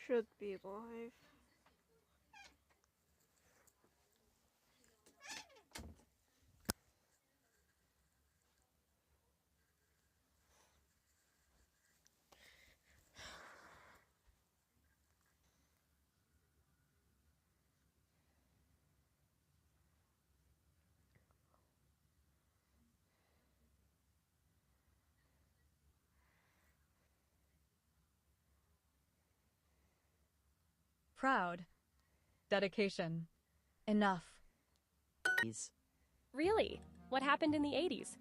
should be live. Proud. Dedication. Enough. Really? What happened in the 80s?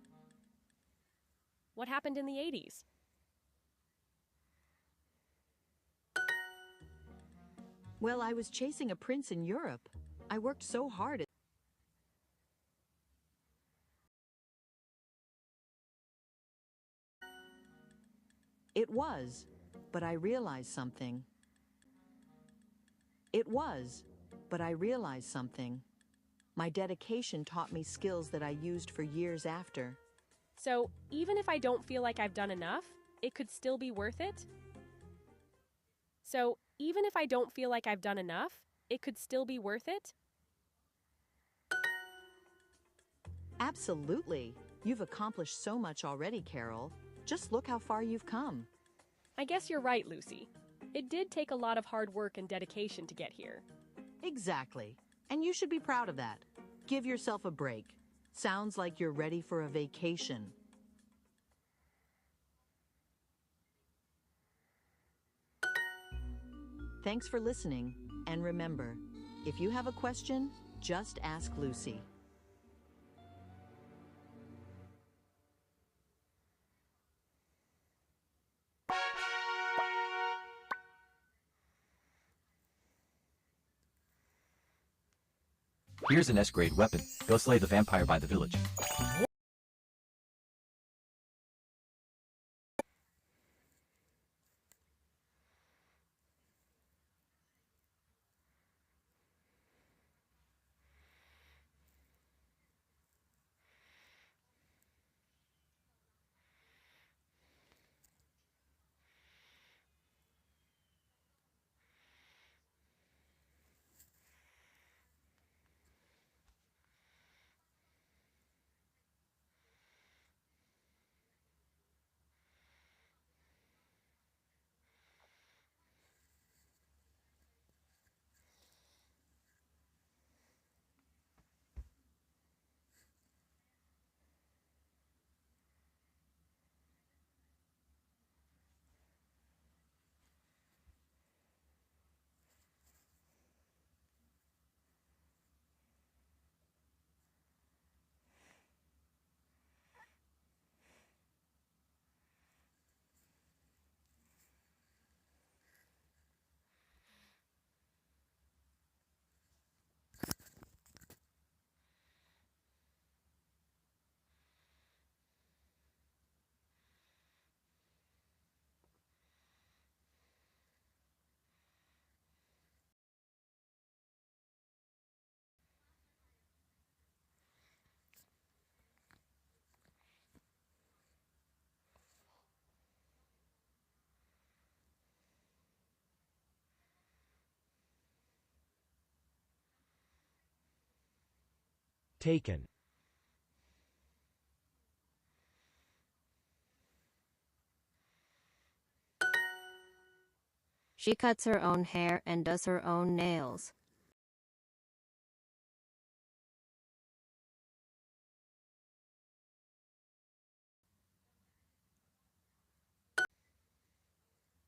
What happened in the 80s? Well, I was chasing a prince in Europe. I worked so hard. It was, but I realized something. It was, but I realized something. My dedication taught me skills that I used for years after. So, even if I don't feel like I've done enough, it could still be worth it? So, even if I don't feel like I've done enough, it could still be worth it? Absolutely. You've accomplished so much already, Carol. Just look how far you've come. I guess you're right, Lucy. It did take a lot of hard work and dedication to get here. Exactly. And you should be proud of that. Give yourself a break. Sounds like you're ready for a vacation. Thanks for listening. And remember, if you have a question, just ask Lucy. Here's an S-grade weapon. Go slay the vampire by the village. Taken. She cuts her own hair and does her own nails.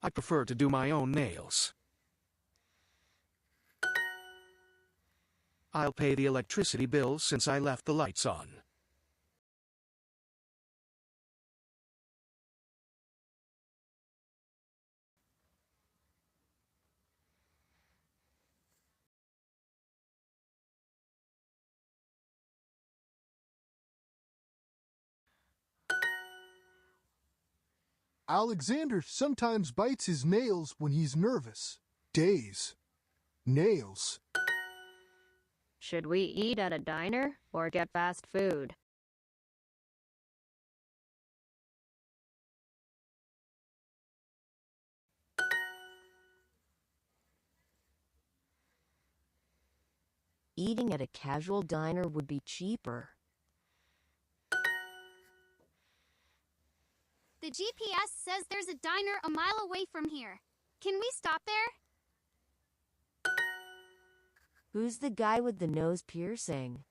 I prefer to do my own nails. I'll pay the electricity bill since I left the lights on. Alexander sometimes bites his nails when he's nervous. Days. Nails. Should we eat at a diner or get fast food? eating at a casual diner would be cheaper. The GPS says there's a diner a mile away from here. Can we stop there? Who's the guy with the nose piercing?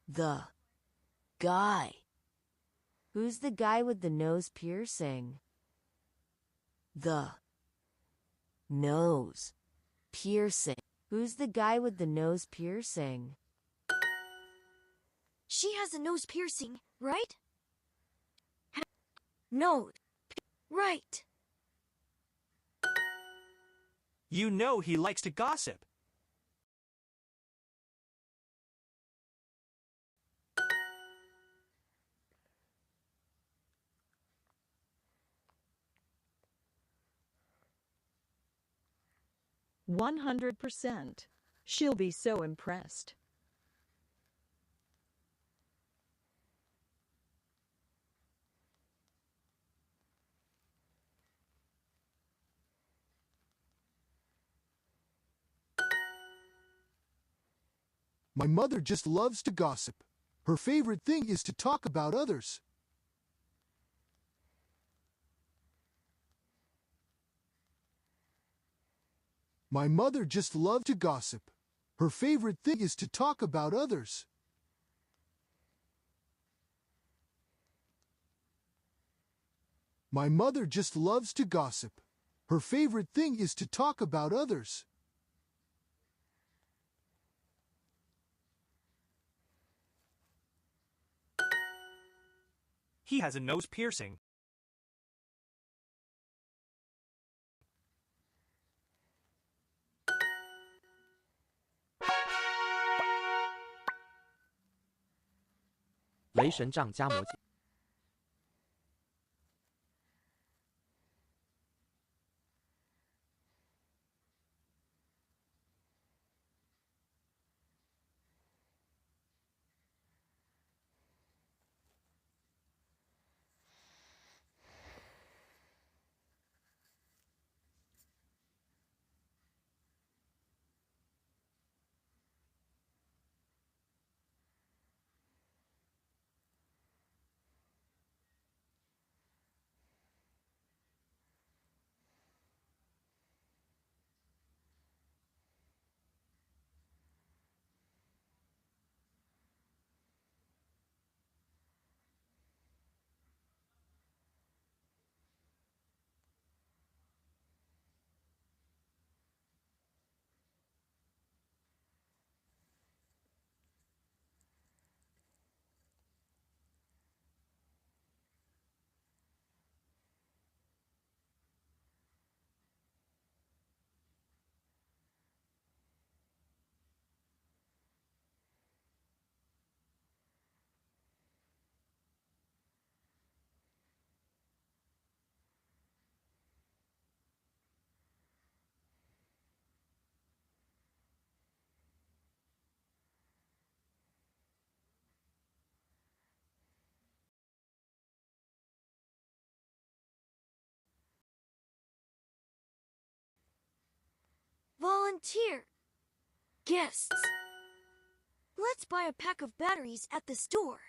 The guy. Who's the guy with the nose piercing? The nose piercing. Who's the guy with the nose piercing? She has a nose piercing, right? No, right. You know he likes to gossip. %100%. She'll be so impressed. My mother just loves to gossip. Her favorite thing is to talk about others. My mother just loved to gossip. Her favorite thing is to talk about others. My mother just loves to gossip. Her favorite thing is to talk about others. He has a nose piercing.雷神杖加魔戒。Volunteer. Guests. Let's buy a pack of batteries at the store.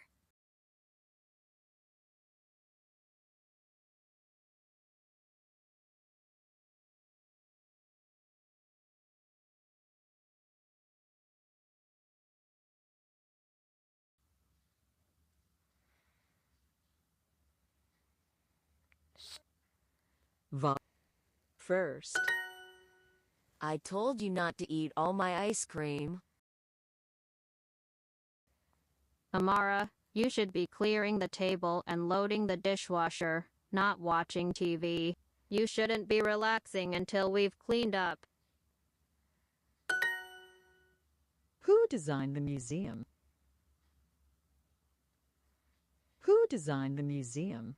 First. I told you not to eat all my ice cream. Amara, you should be clearing the table and loading the dishwasher, not watching TV. You shouldn't be relaxing until we've cleaned up. Who designed the museum? Who designed the museum?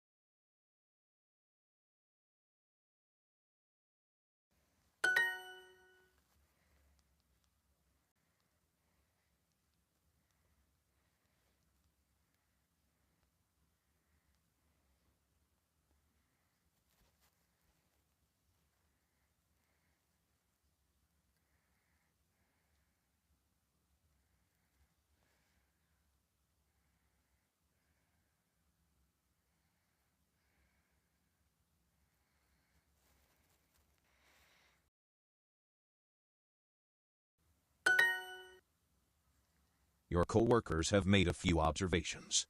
Your co-workers have made a few observations.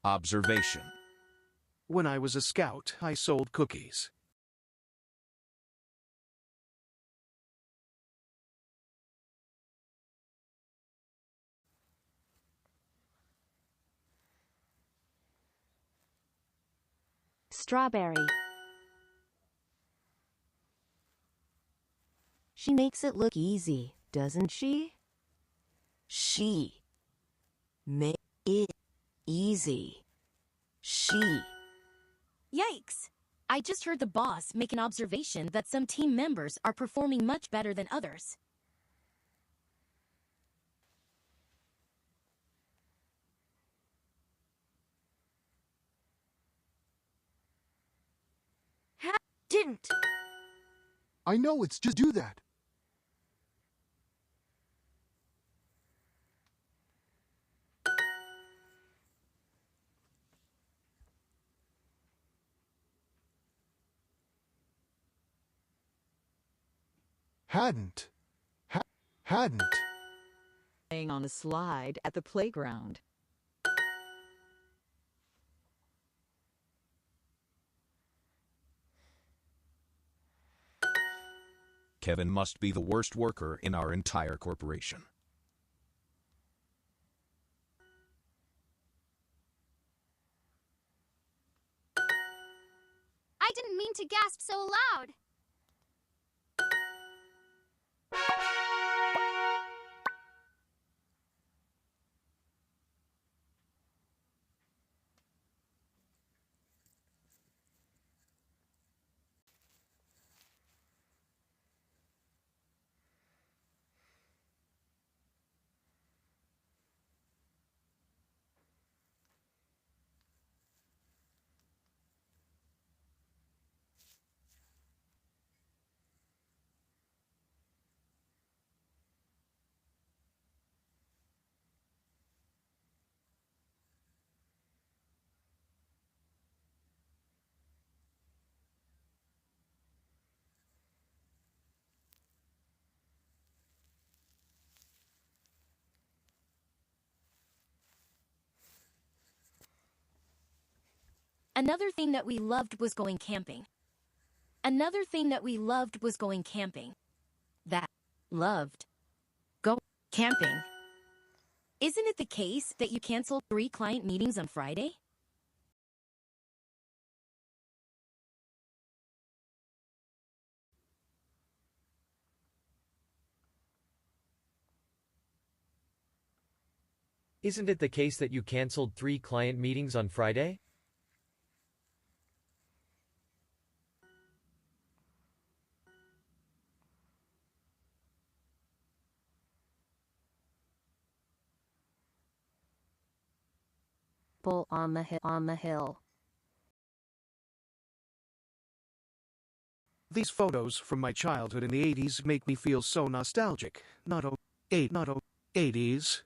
Observation. When I was a scout, I sold cookies. Strawberry. She makes it look easy, doesn't she? She make it easy. She. Yikes! I just heard the boss make an observation that some team members are performing much better than others. Didn't. I know it's just do that. Hadn't. Hadn't. Playing on a slide at the playground. Kevin must be the worst worker in our entire corporation. I didn't mean to gasp so loud. Another thing that we loved was going camping. Another thing that we loved was going camping. That loved. Go camping. Isn't it the case that you canceled 3 client meetings on Friday? Isn't it the case that you canceled 3 client meetings on Friday? Bull on the hill. These photos from my childhood in the 80s make me feel so nostalgic. Not 80s.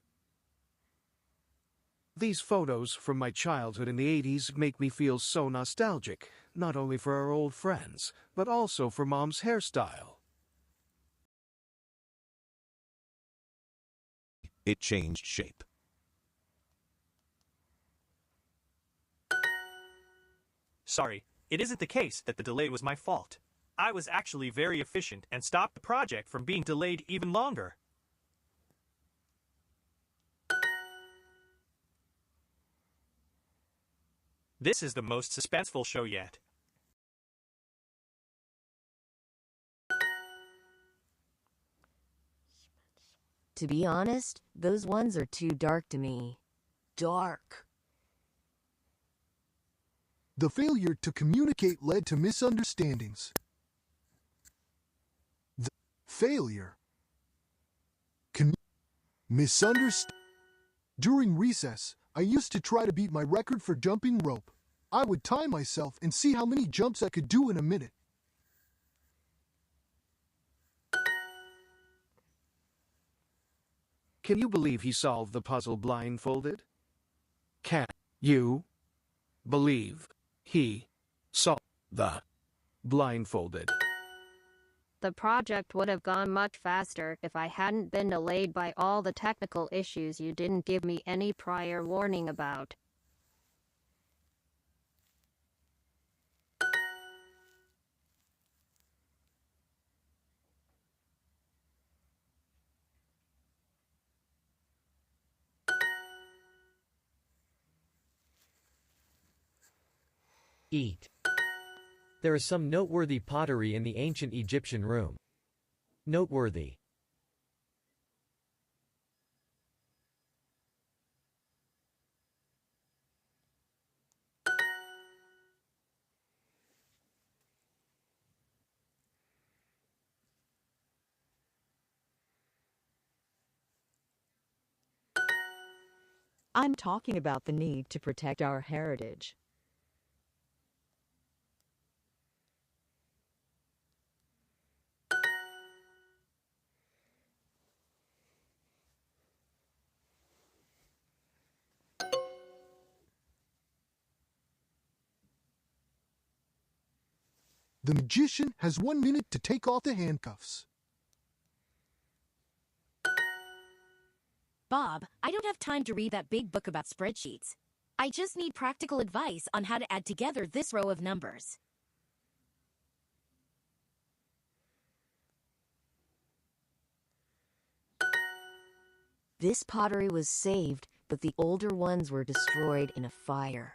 These photos from my childhood in the 80s make me feel so nostalgic, not only for our old friends, but also for Mom's hairstyle. It changed shape. Sorry, it isn't the case that the delay was my fault. I was actually very efficient and stopped the project from being delayed even longer. This is the most suspenseful show yet. To be honest, those ones are too dark to me. Dark. The failure to communicate led to misunderstandings. The failure. Misunderstand. During recess, I used to try to beat my record for jumping rope. I would time myself and see how many jumps I could do in a minute. Can you believe he solved the puzzle blindfolded? Can you believe he solved the blindfolded The project would have gone much faster if I hadn't been delayed by all the technical issues you didn't give me any prior warning about. Eat. There is some noteworthy pottery in the ancient Egyptian room. Noteworthy. I'm talking about the need to protect our heritage. The magician has 1 minute to take off the handcuffs. Bob, I don't have time to read that big book about spreadsheets. I just need practical advice on how to add together this row of numbers. This pottery was saved, but the older ones were destroyed in a fire.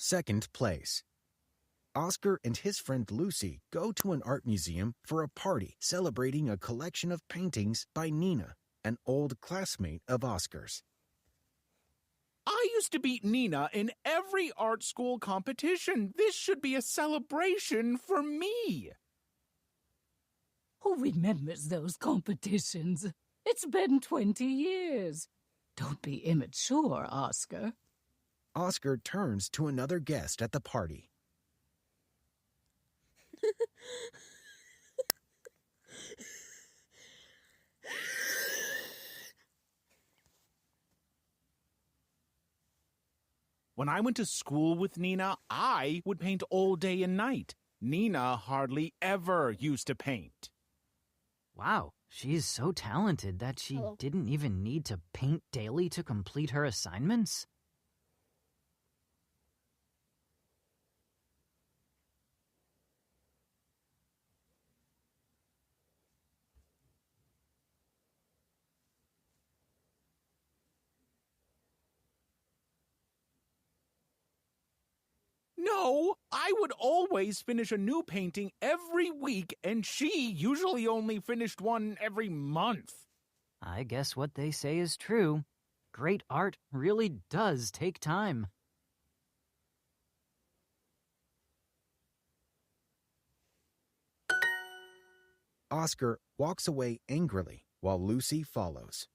Second place. Oscar and his friend Lucy go to an art museum for a party celebrating a collection of paintings by Nina, an old classmate of Oscar's. I used to beat Nina in every art school competition. This should be a celebration for me. Who remembers those competitions? It's been 20 years. Don't be immature, Oscar. Oscar turns to another guest at the party. When I went to school with Nina, I would paint all day and night. Nina hardly ever used to paint. Wow, she's so talented that she didn't even need to paint daily to complete her assignments? No, I would always finish a new painting every week, and she usually only finished one every month. I guess what they say is true. Great art really does take time. Oscar walks away angrily while Lucy follows.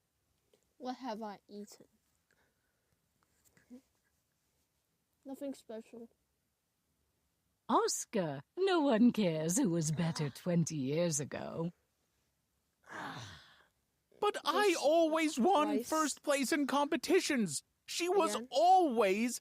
What have I eaten? Nothing special. Oscar, no one cares who was better 20 years ago. But I always won first place in competitions. She was always...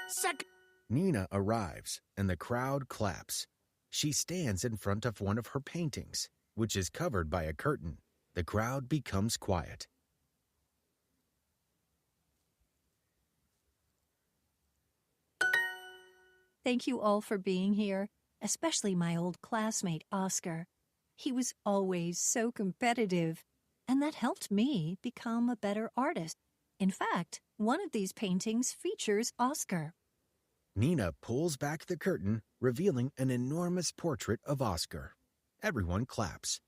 second. Nina arrives, and the crowd claps. She stands in front of one of her paintings, which is covered by a curtain. The crowd becomes quiet. Thank you all for being here, especially my old classmate, Oscar. He was always so competitive, and that helped me become a better artist. In fact, one of these paintings features Oscar. Nina pulls back the curtain, revealing an enormous portrait of Oscar. Everyone claps.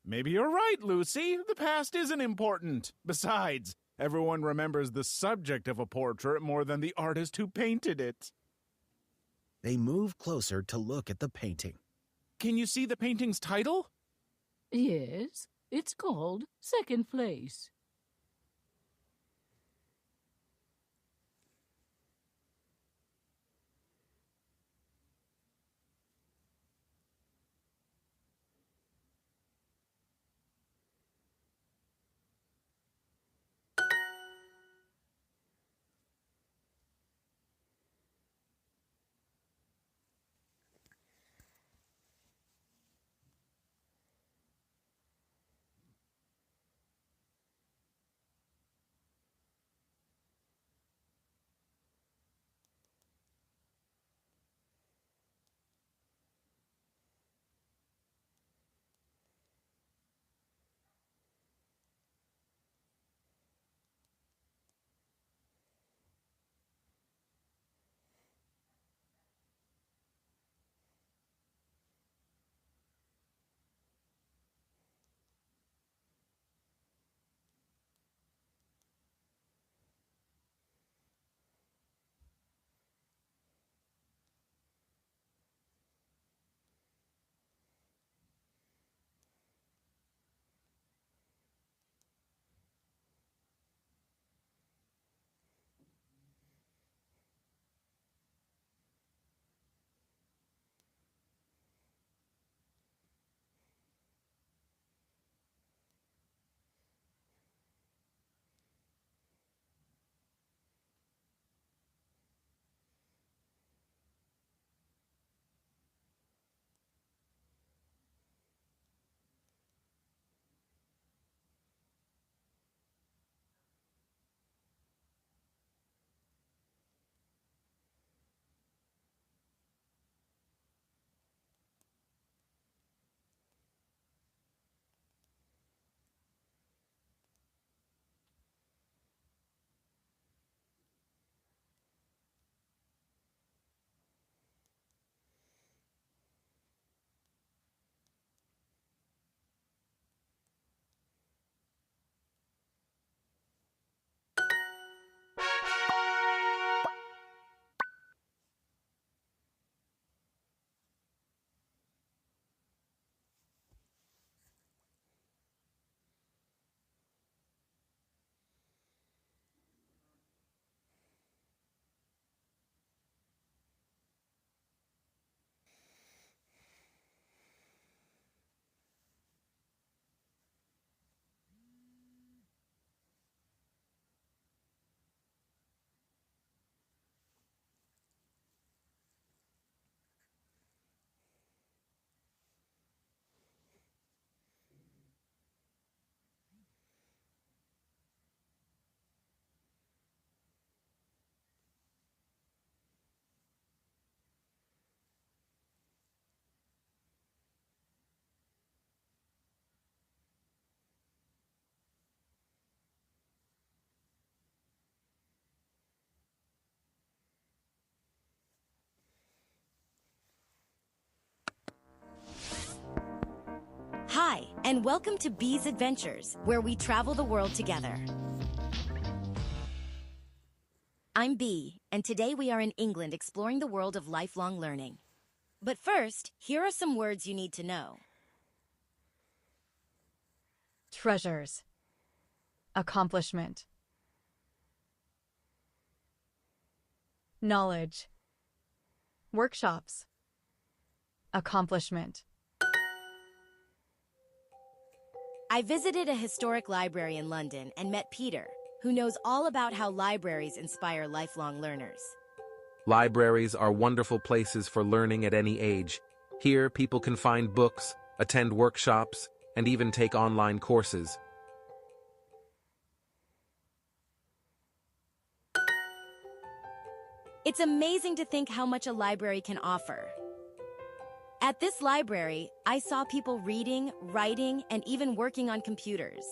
Maybe you're right, Lucy. The past isn't important. Besides, everyone remembers the subject of a portrait more than the artist who painted it. They move closer to look at the painting. Can you see the painting's title? Yes, it's called Second Place. Hi, and welcome to Bee's Adventures, where we travel the world together. I'm Bee, and today we are in England exploring the world of lifelong learning. But first, here are some words you need to know. Treasures. Accomplishment. Knowledge. Workshops. Accomplishment. I visited a historic library in London and met Peter, who knows all about how libraries inspire lifelong learners. Libraries are wonderful places for learning at any age. Here, people can find books, attend workshops, and even take online courses. It's amazing to think how much a library can offer. At this library, I saw people reading, writing, and even working on computers.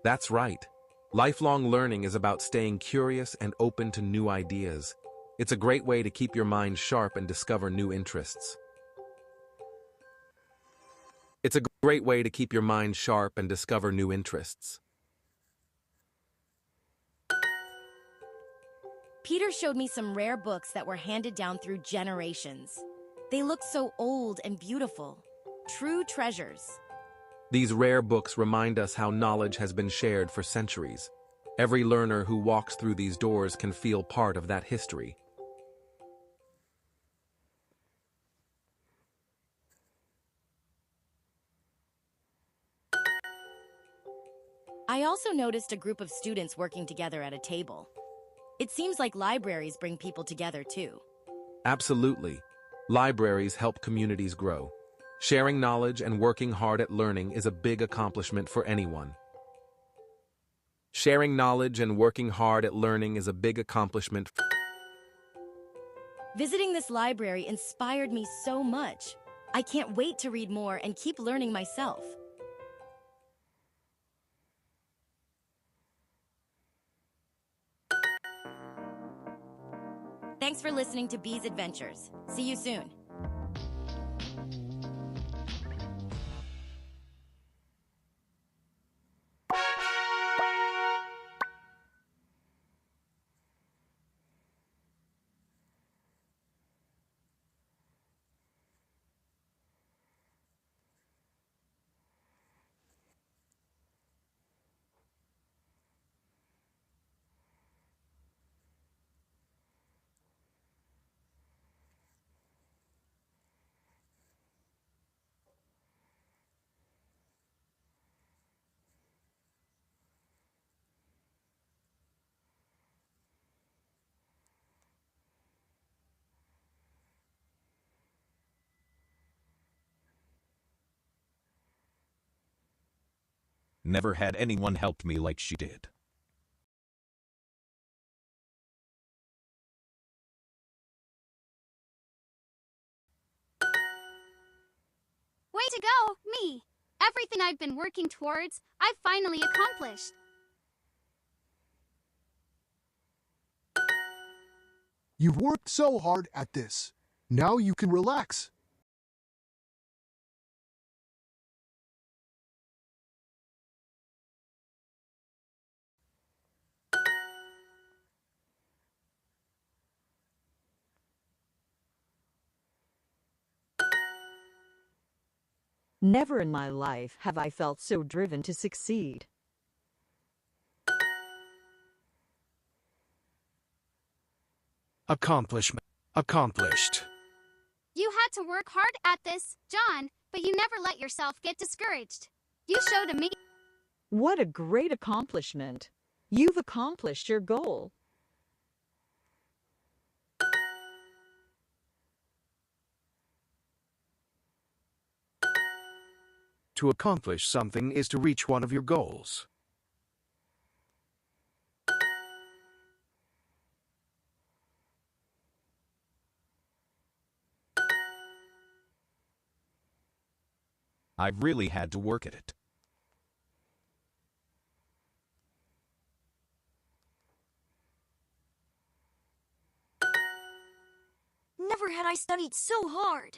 That's right. Lifelong learning is about staying curious and open to new ideas. It's a great way to keep your mind sharp and discover new interests. It's a great way to keep your mind sharp and discover new interests. Peter showed me some rare books that were handed down through generations. They look so old and beautiful. True treasures. These rare books remind us how knowledge has been shared for centuries. Every learner who walks through these doors can feel part of that history. I also noticed a group of students working together at a table. It seems like libraries bring people together too. Absolutely. Libraries help communities grow. Sharing knowledge and working hard at learning is a big accomplishment for anyone. Sharing knowledge and working hard at learning is a big accomplishment. Visiting this library inspired me so much. I can't wait to read more and keep learning myself. Thanks for listening to Bee's Adventures. See you soon. Never had anyone help me like she did. Way to go, me! Everything I've been working towards, I've finally accomplished. You've worked so hard at this. Now you can relax. Never in my life have I felt so driven to succeed. Accomplishment. Accomplished. You had to work hard at this, John, but you never let yourself get discouraged. You showed me. What a great accomplishment. You've accomplished your goal. To accomplish something is to reach one of your goals. I've really had to work at it. Never had I studied so hard.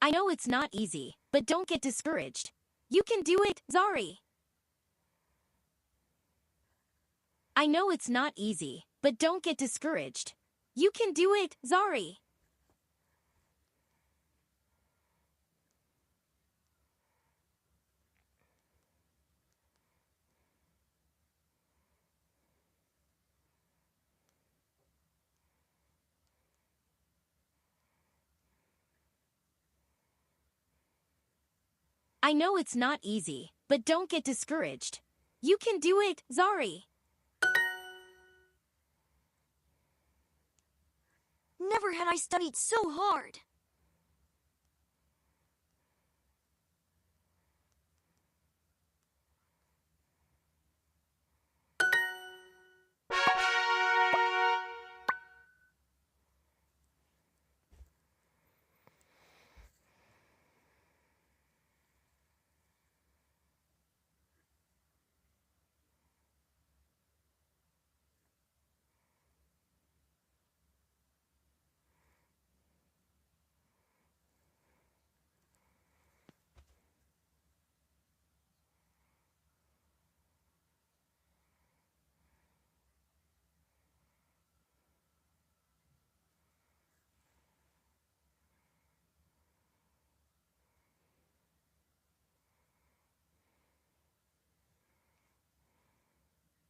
I know it's not easy, but don't get discouraged. You can do it, Zari. I know it's not easy, but don't get discouraged. You can do it, Zari. I know it's not easy, but don't get discouraged. You can do it, Zari. Never had I studied so hard.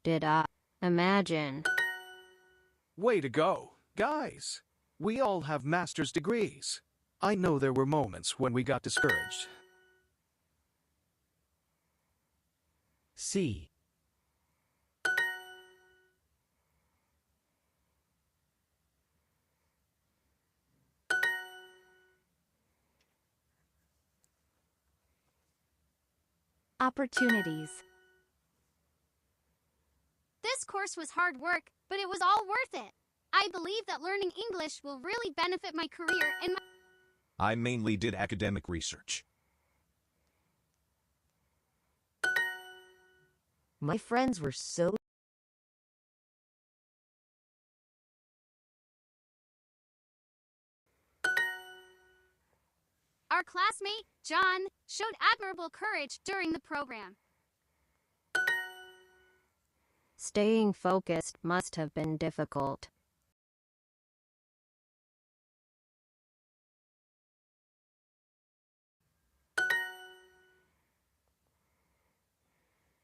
Did I imagine? Way to go, guys. We all have master's degrees. I know there were moments when we got discouraged. C. Opportunities. This course was hard work, but it was all worth it. I believe that learning English will really benefit my career and I mainly did academic research. My friends were so Our classmate, John, showed admirable courage during the program. Staying focused must have been difficult.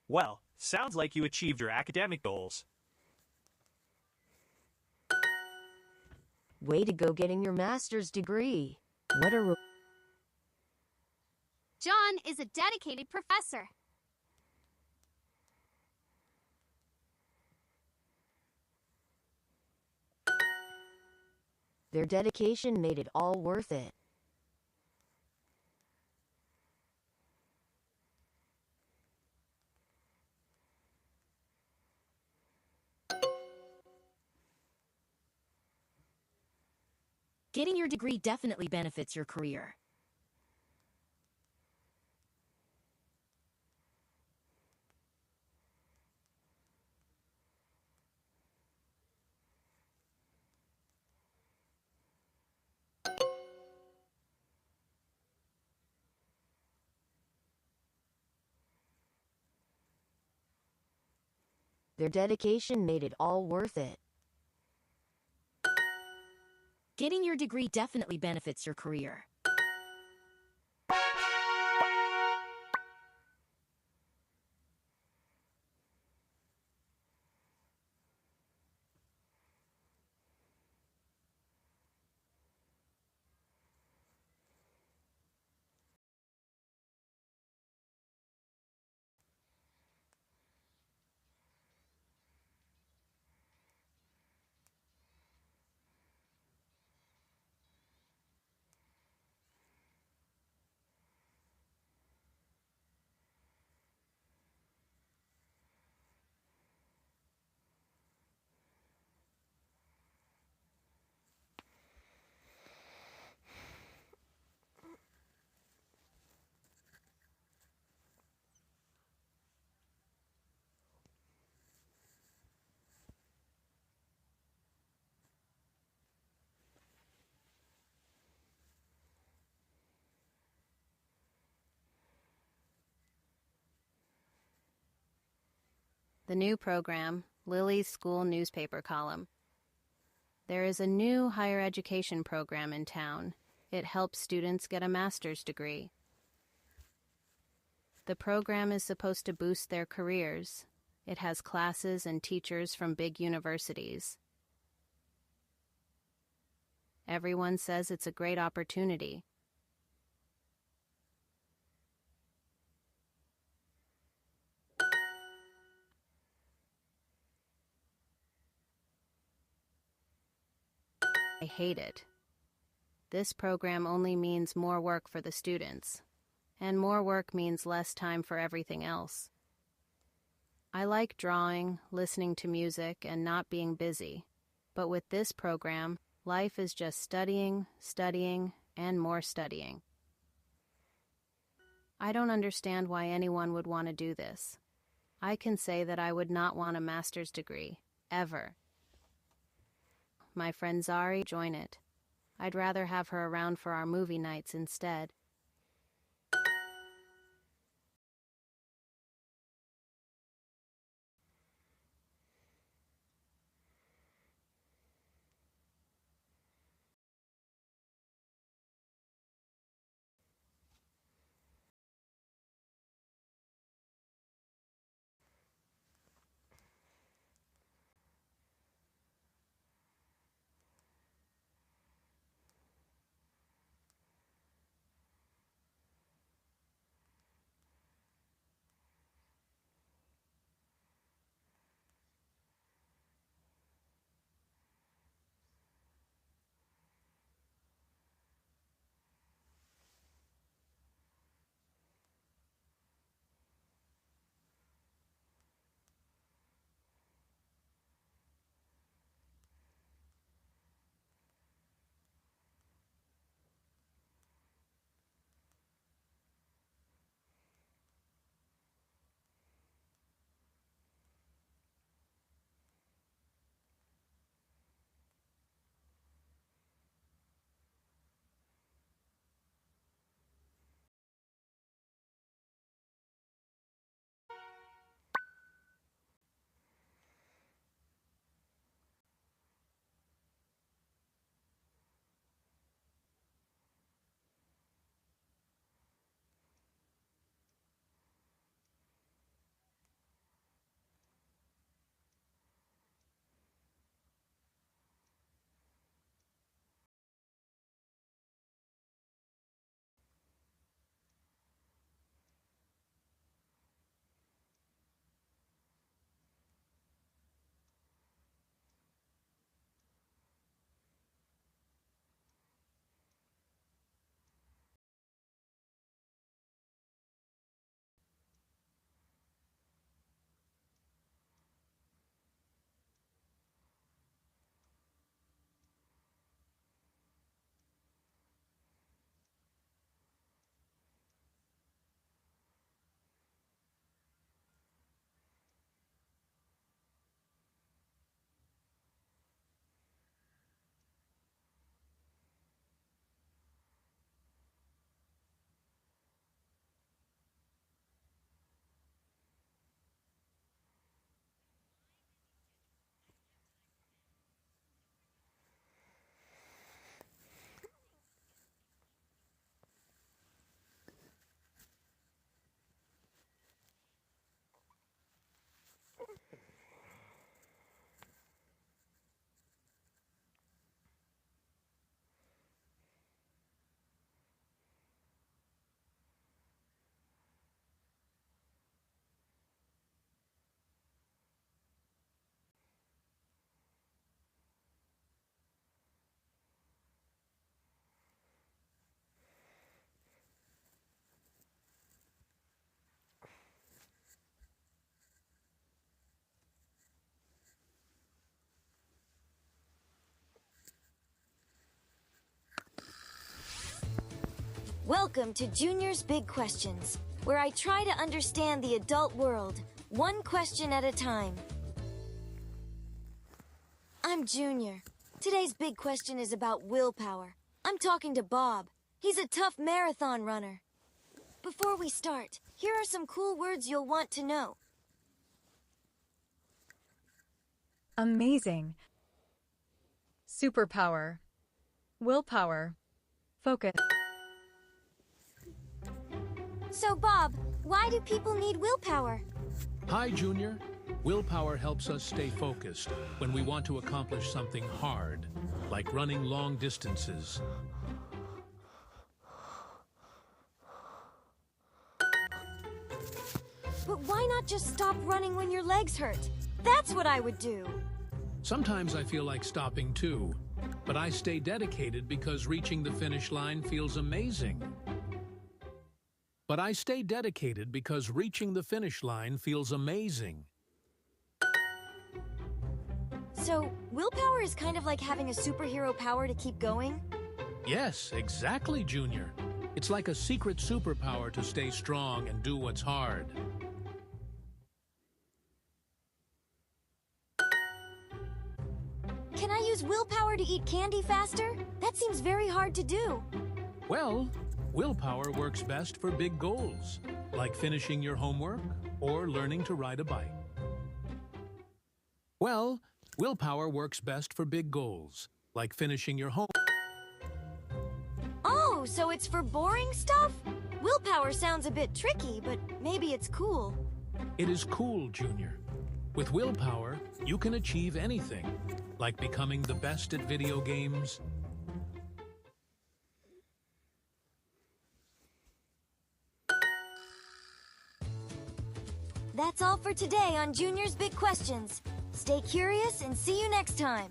Well, sounds like you achieved your academic goals. way to go getting your master's degree. What a John is a dedicated professor. Their dedication made it all worth it. Getting your degree definitely benefits your career. Their dedication made it all worth it. Getting your degree definitely benefits your career. The new program, Lily's School Newspaper Column. There is a new higher education program in town. It helps students get a master's degree. The program is supposed to boost their careers. It has classes and teachers from big universities. Everyone says it's a great opportunity. I hate it. This program only means more work for the students, and more work means less time for everything else. I like drawing, listening to music, and not being busy, but with this program, life is just studying, studying, and more studying. I don't understand why anyone would want to do this. I can say that I would not want a master's degree, ever. My friend Zari, join it. I'd rather have her around for our movie nights instead. Welcome to Junior's Big Questions, where I try to understand the adult world, one question at a time. I'm Junior. Today's big question is about willpower. I'm talking to Bob. He's a tough marathon runner. Before we start, here are some cool words you'll want to know. Amazing. Superpower. Willpower. Focus. So, Bob, why do people need willpower? Hi, Junior. Willpower helps us stay focused when we want to accomplish something hard, like running long distances. But why not just stop running when your legs hurt? That's what I would do. Sometimes I feel like stopping too, but I stay dedicated because reaching the finish line feels amazing. But I stay dedicated because reaching the finish line feels amazing. So, willpower is kind of like having a superhero power to keep going? Yes, exactly, Junior. It's like a secret superpower to stay strong and do what's hard. Can I use willpower to eat candy faster? That seems very hard to do. Well, willpower works best for big goals, like finishing your homework or learning to ride a bike. Well, willpower works best for big goals, like finishing your homework. Oh, so it's for boring stuff? Willpower sounds a bit tricky, but maybe it's cool. It is cool, Junior. With willpower, you can achieve anything, like becoming the best at video games. That's all for today on Junior's Big Questions. Stay curious and see you next time.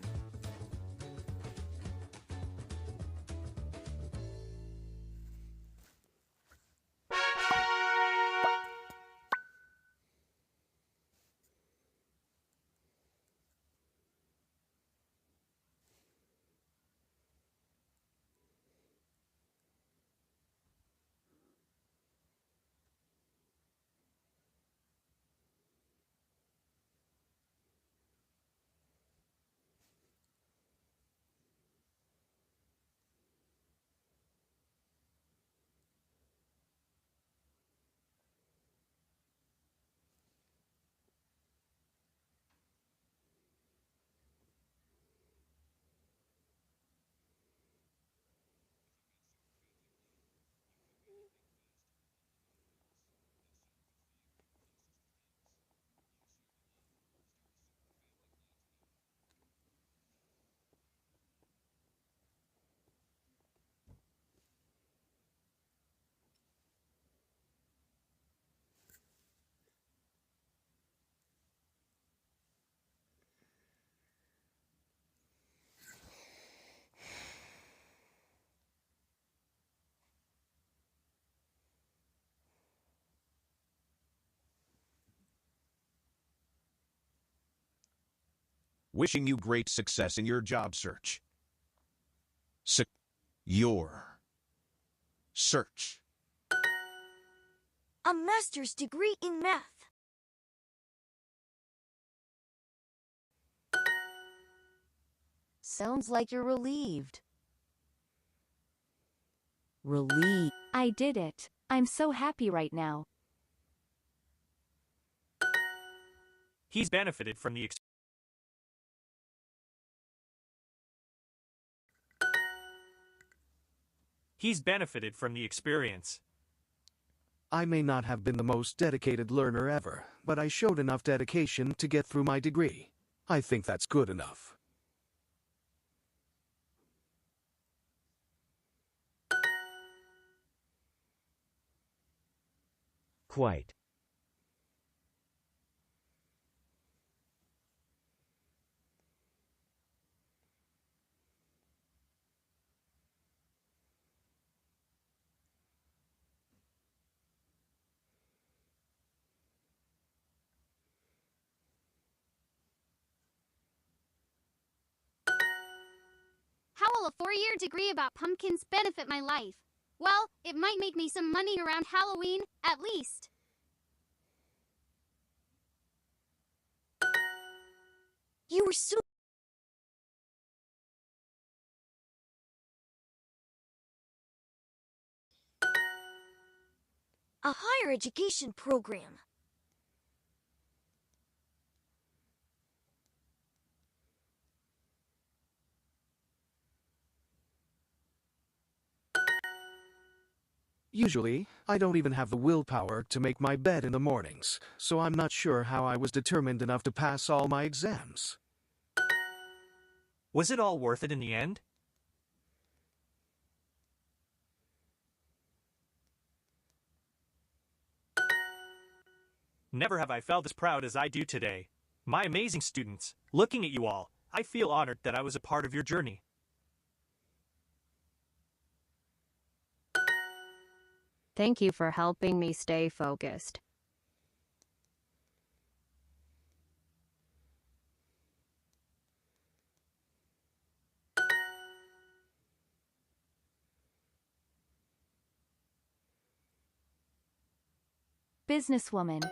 Wishing you great success in your job search. Your search. A master's degree in math. Sounds like you're relieved. Relieved. I did it. I'm so happy right now. He's benefited from the experience. I may not have been the most dedicated learner ever, but I showed enough dedication to get through my degree. I think that's good enough. Quite. How will a 4-year degree about pumpkins benefit my life? Well, it might make me some money around Halloween, at least. You were so... A higher education program. Usually, I don't even have the willpower to make my bed in the mornings, so I'm not sure how I was determined enough to pass all my exams. Was it all worth it in the end? Never have I felt as proud as I do today. My amazing students, looking at you all, I feel honored that I was a part of your journey. Thank you for helping me stay focused. Businesswoman.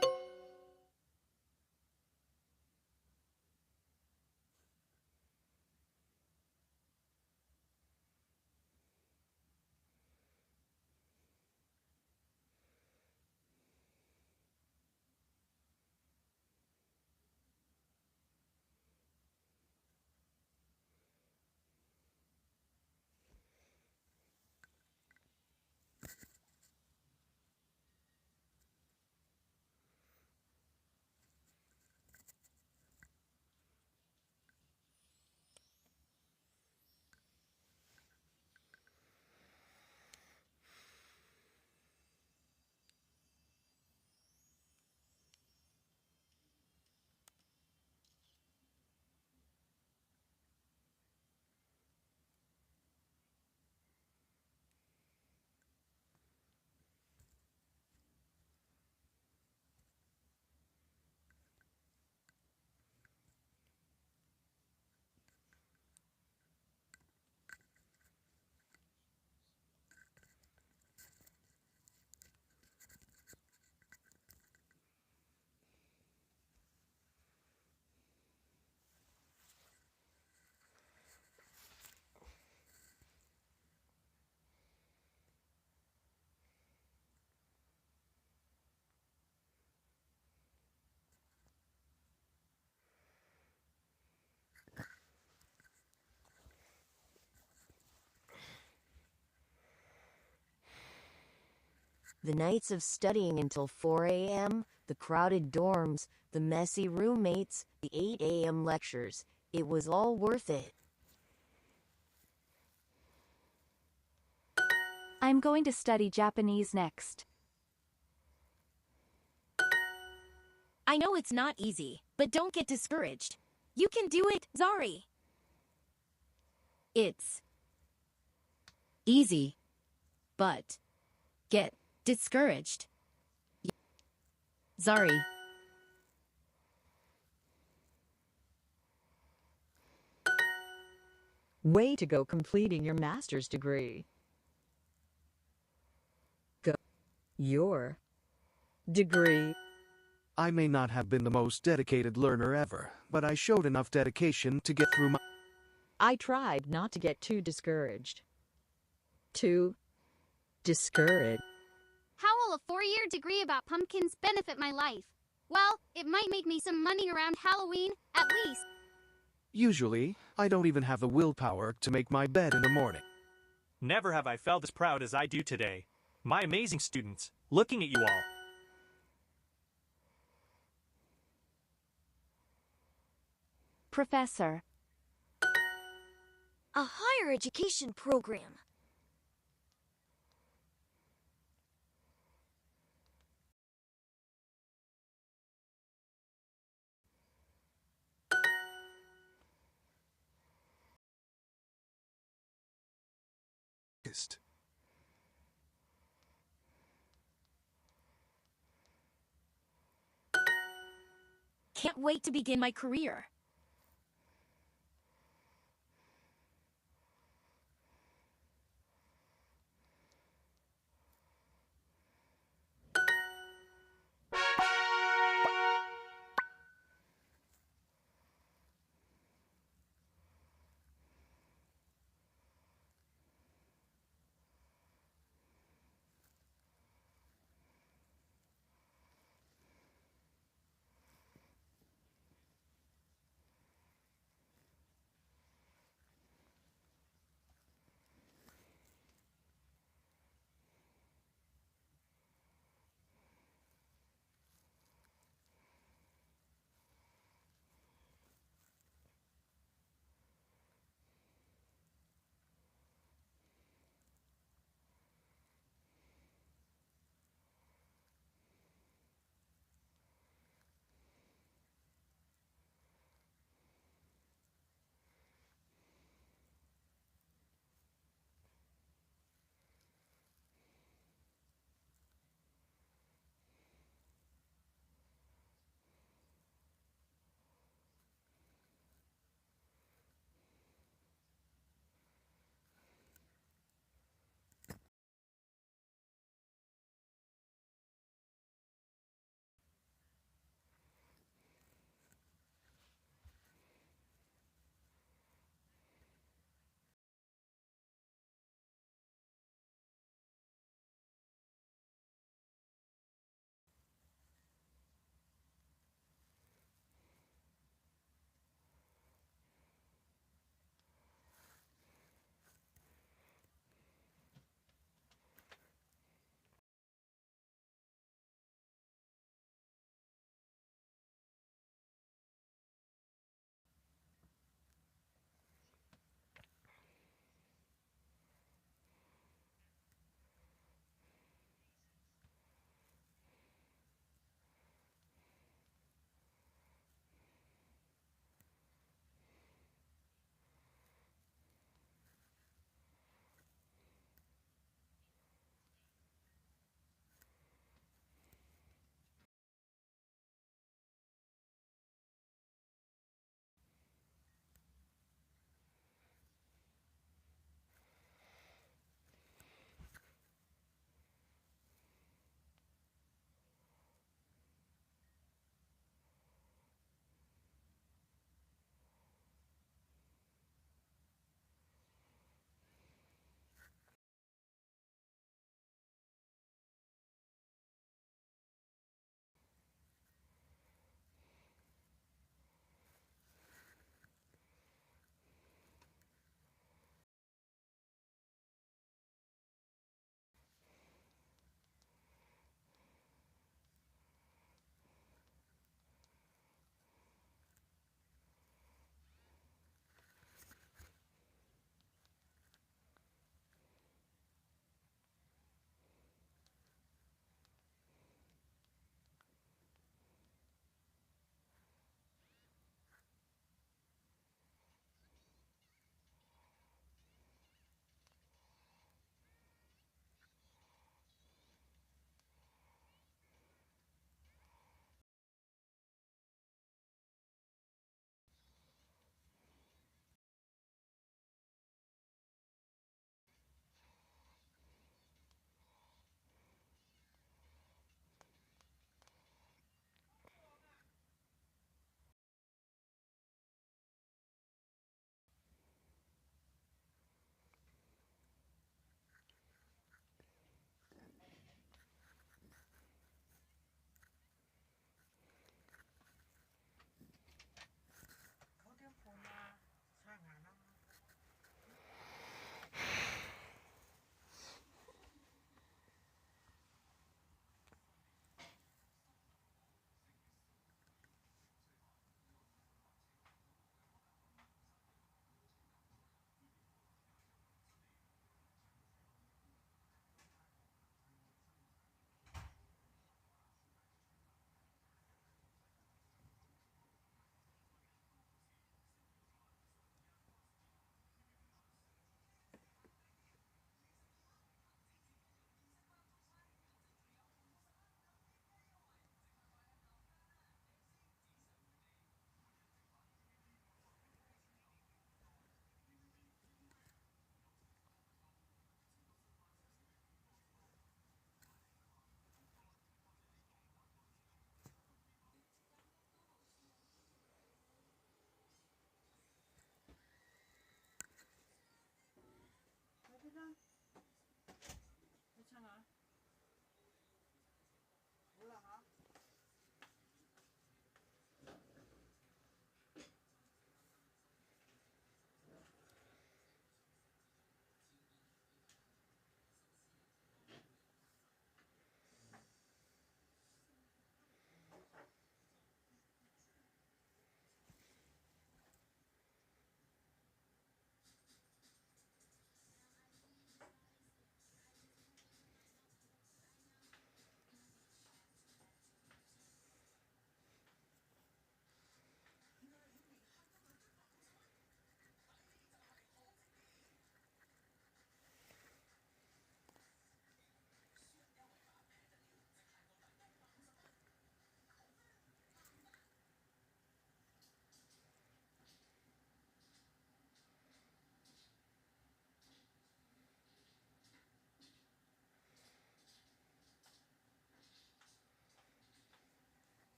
The nights of studying until 4 a.m., the crowded dorms, the messy roommates, the 8 a.m. lectures, it was all worth it. I'm going to study Japanese next. I know it's not easy, but don't get discouraged. You can do it, Zari. It's easy, but get discouraged. Zari. Way to go completing your master's degree. Go. Your degree. I may not have been the most dedicated learner ever, but I showed enough dedication to get through my... I tried not to get too discouraged. Too discouraged. How will a 4-year degree about pumpkins benefit my life? Well, it might make me some money around Halloween, at least. Usually, I don't even have the willpower to make my bed in the morning. Never have I felt as proud as I do today. My amazing students, looking at you all. Professor. A higher education program. Can't wait to begin my career.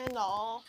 And all.